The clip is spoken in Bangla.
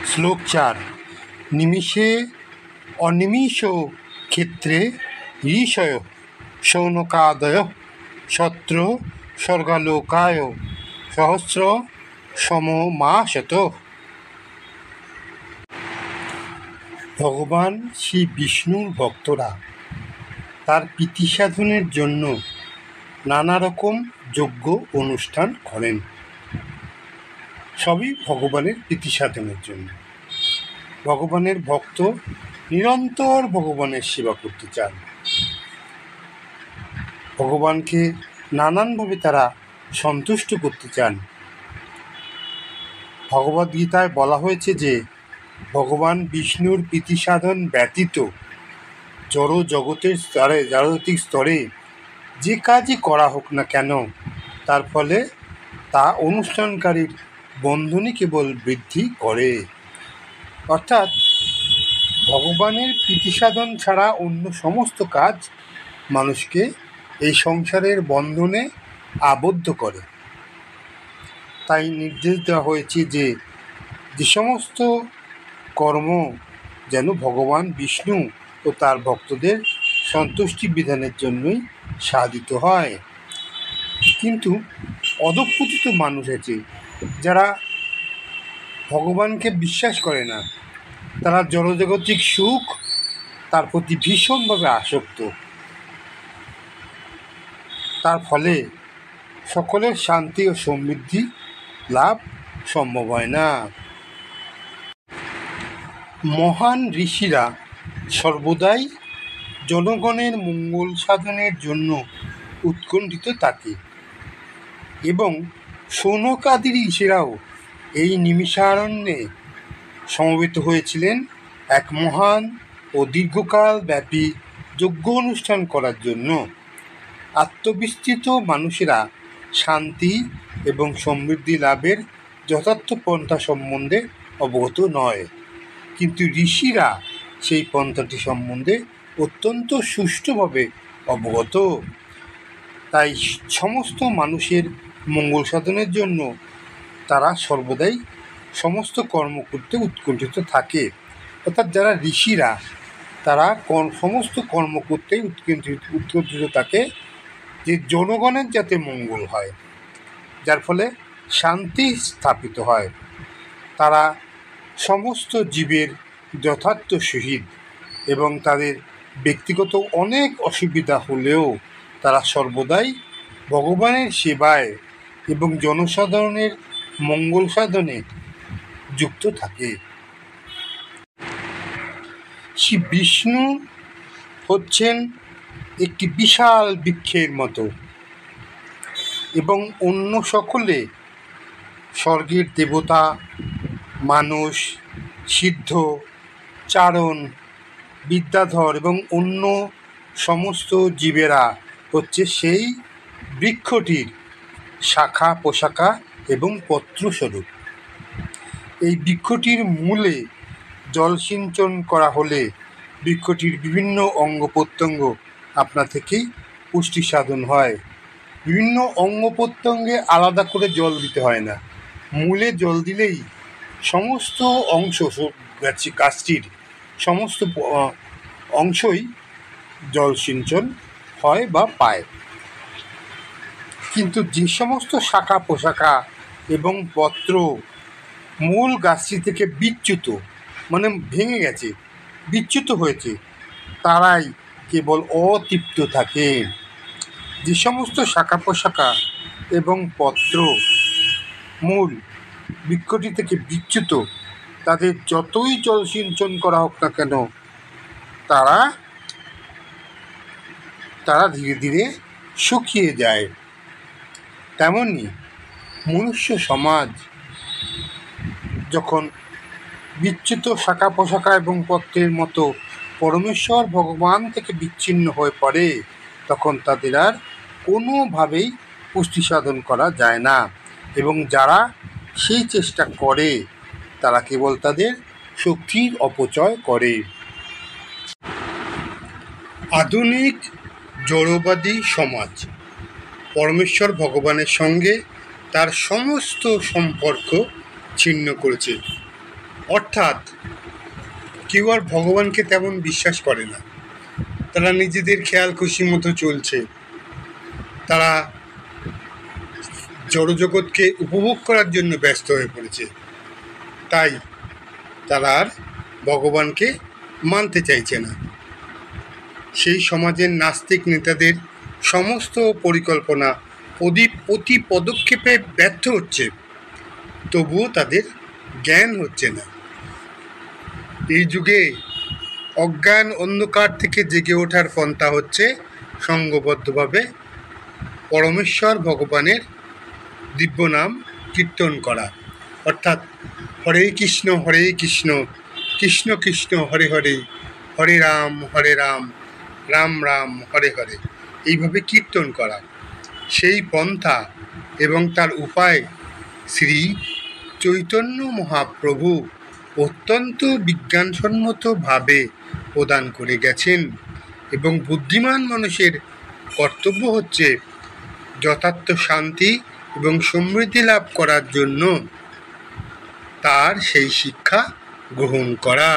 শ্লোক 4। নিমিষে অনিমিষ ক্ষেত্রে ঋষয় শৌনকাদয় শত্র স্বর্গালোকায় সহস্র সমমাসত। ভগবান শ্রী বিষ্ণুর ভক্তরা তার প্রীতি সাধনের জন্য নানা রকম যজ্ঞ অনুষ্ঠান করেন, সবই ভগবানের প্রীতি সাধনের জন্য। ভগবানের ভক্ত নিরন্তর ভগবানের সেবা করতে চান, ভগবানকে নানানভাবে তারা সন্তুষ্ট করতে চান। ভগবদ্গীতায় বলা হয়েছে যে ভগবান বিষ্ণুর প্রীতি সাধন ব্যতীত জড় জগতের স্তরে, জাগতিক স্তরে যে কাজই করা হোক না কেন, তার ফলে তা অনুষ্ঠানকারীর বন্ধনই কেবল বৃদ্ধি করে। অর্থাৎ ভগবানের প্রীতি সাধন ছাড়া অন্য সমস্ত কাজ মানুষকে এই সংসারের বন্ধনে আবদ্ধ করে। তাই নির্দেশ দেওয়া হয়েছে যে সমস্ত কর্ম যেন ভগবান বিষ্ণু ও তার ভক্তদের সন্তুষ্টি বিধানের জন্যই সাধিত হয়। কিন্তু অধঃপতিত মানুষ আছে যারা ভগবানকে বিশ্বাস করে না, তারা জড়জাগতিক সুখ তার প্রতি ভীষণভাবে আসক্ত। তার ফলে সকলের শান্তি ও সমৃদ্ধি লাভ সম্ভব হয় না। মহান ঋষিরা সর্বদাই জনগণের মঙ্গল সাধনের জন্য উৎকণ্ঠিত থাকে এবং শৌনকাদি ঋষিরাও এই নিমিষারণ্যে সমবেত হয়েছিলেন এক মহান ও দীর্ঘকাল ব্যাপী যজ্ঞ অনুষ্ঠান করার জন্য। আত্মবিস্তৃত মানুষেরা শান্তি এবং সমৃদ্ধি লাভের যথার্থ পন্থা সম্বন্ধে অবগত নয়, কিন্তু ঋষিরা সেই পন্থাটি সম্বন্ধে অত্যন্ত সুষ্ঠুভাবে অবগত। তাই সমস্ত মানুষের মঙ্গল সাধনের জন্য তারা সর্বদাই সমস্ত কর্ম করতে উৎকণ্ঠিত থাকে। অর্থাৎ যারা ঋষিরা তারা সমস্ত কর্ম করতেই উৎকণ্ঠিত থাকে যে জনগণের যাতে মঙ্গল হয়, যার ফলে শান্তি স্থাপিত হয়। তারা সমস্ত জীবের যথার্থ সহিত এবং তাদের ব্যক্তিগত অনেক অসুবিধা হলেও তারা সর্বদাই ভগবানের সেবায় এবং জনসাধারণের মঙ্গল সাধনে যুক্ত থাকে। শ্রী বিষ্ণু হচ্ছেন একটি বিশাল বৃক্ষের মতো এবং অন্য সকলে স্বর্গের দেবতা, মানুষ, সিদ্ধ, চারণ, বিদ্যাধর এবং অন্য সমস্ত জীবেরা হচ্ছে সেই বৃক্ষটির শাখা প্রশাখা এবং পত্রস্বরূপ। এই বৃক্ষটির মূলে জলসিঞ্চন করা হলে বৃক্ষটির বিভিন্ন অঙ্গ প্রত্যঙ্গ আপনা থেকেই পুষ্টি সাধন হয়। বিভিন্ন অঙ্গ প্রত্যঙ্গে আলাদা করে জল দিতে হয় না, মূলে জল দিলেই সমস্ত অংশ গাছটির সমস্ত অংশই জলসিঞ্চন হয় বা পায়। কিন্তু যে সমস্ত শাখা প্রশাখা এবং পত্র মূল গাছটি থেকে বিচ্যুত, মানে ভেঙে গেছে, বিচ্যুত হয়েছে, তারাই কেবল অতৃপ্ত থাকে। যে সমস্ত শাখা প্রশাখা এবং পত্র মূল বৃক্ষটি থেকে বিচ্যুত, তাদের যতই জলসিঞ্চন করা হোক না কেন, তারা ধীরে ধীরে শুকিয়ে যায়। তেমনি মনুষ্য সমাজ যখন বিচ্যুত শাখা প্রশাখা এবং পত্রের মতো পরমেশ্বর ভগবান থেকে বিচ্ছিন্ন হয়ে পড়ে, তখন তাদের আর কোনোভাবেই পুষ্টি সাধন করা যায় না এবং যারা সেই চেষ্টা করে তারা কেবল তাদের শক্তির অপচয় করে। আধুনিক জড়বাদী সমাজ পরমেশ্বর ভগবানের সঙ্গে তার সমস্ত সম্পর্ক ছিন্ন করেছে অর্থাৎ কেউ আর ভগবানকে তেমন বিশ্বাস করে না। তারা নিজেদের খেয়াল খুশি মতো চলছে। তারা জড়জগৎকে উপভোগ করার জন্য ব্যস্ত হয়ে পড়েছে। তাই তারা আর ভগবানকে মানতে চাইছে না। সেই সমাজের নাস্তিক নেতাদের সমস্ত পরিকল্পনা প্রতি পদক্ষেপে ব্যর্থ হচ্ছে, তবুও তাদের জ্ঞান হচ্ছে না। এই যুগে অজ্ঞান অন্ধকার থেকে জেগে ওঠার পন্থা হচ্ছে সঙ্গবদ্ধভাবে পরমেশ্বর ভগবানের দিব্য নাম কীর্তন করা, অর্থাৎ হরে কৃষ্ণ কৃষ্ণ কৃষ্ণ হরে হরে, হরে রাম রাম রাম হরে হরে, এইভাবে কীর্তন করা। সেই পন্থা এবং তার উপায় শ্রী চৈতন্য মহাপ্রভু অত্যন্ত বিজ্ঞানসম্মতভাবে প্রদান করে গেছেন এবং বুদ্ধিমান মানুষের কর্তব্য হচ্ছে যথার্থ শান্তি এবং সমৃদ্ধি লাভ করার জন্য তার সেই শিক্ষা গ্রহণ করা।